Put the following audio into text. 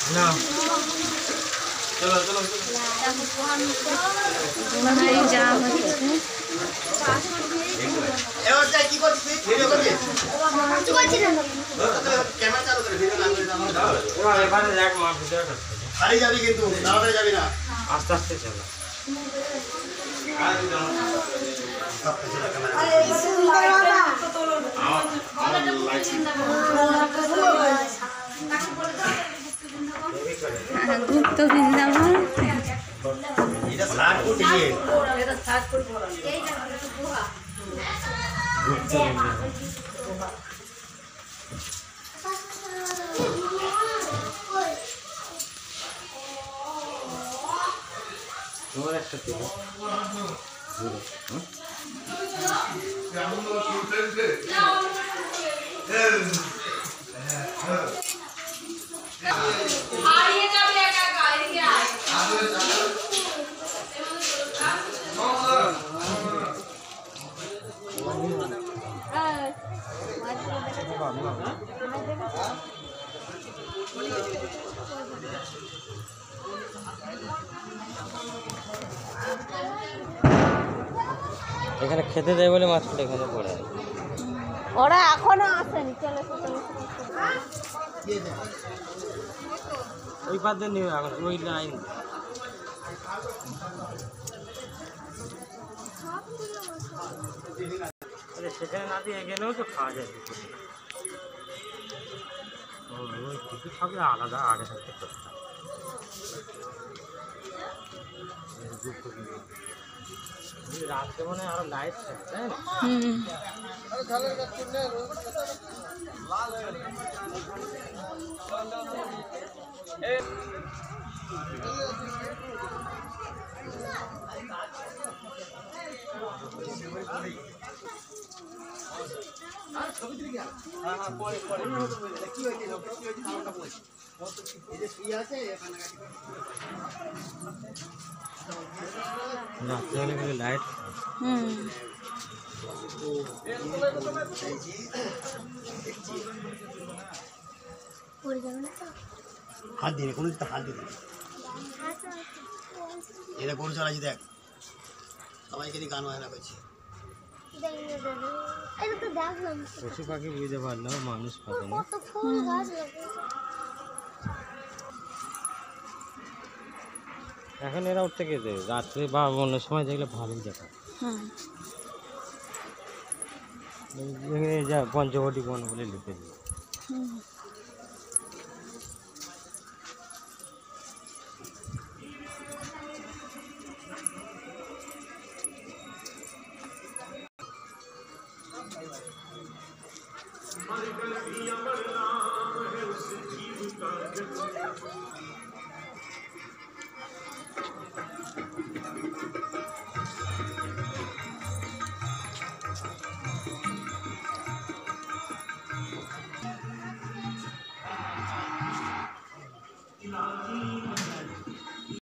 না চলো চলো যা হচ্ছে এবার যাই কি করছিস ভিডিও করছিস কিছু করছিস না ক্যামেরা চালু করে ভিডিও না করে দাও এবারে দেখ মা ভিডিও করছে গাড়ি যাবি কিন্তু তাড়াতাড়ি যাবি না আস্তে আস্তে চলো গুপ্ত বৃন্দাবন এটা স্টার্ট করতে গিয়ে তোমার একটা ছিল এখানে খেতে দেয় বলে মাছটা এখানে পড়ে ওরা এখনো আসেনি চলে ওই পাশ দিয়ে নিয়ে এখন ওই লাইন সেখানে না দিয়ে এগিয়ে তো খাওয়া যায় ওই কিছু খাবে আলাদা আগে থাকতে করতে রাত্রে মনে হয় আরো লাইট থাকে তাই না রাত্রে হলে লাইট হাত দিয়ে কোনো হাত দিয়ে এটা গরু চালাচ্ছি দেখ সবাইকে দিয়ে গান বাজনা করছি পশু পাখি বুঝতে পারলো মানুষ পাবে না এখন এরা উঠতে গেছে রাত্রে বা অন্য সময় দেখলে ভালোই দেখা যা পঞ্চবটি বন বলে লিখে দিই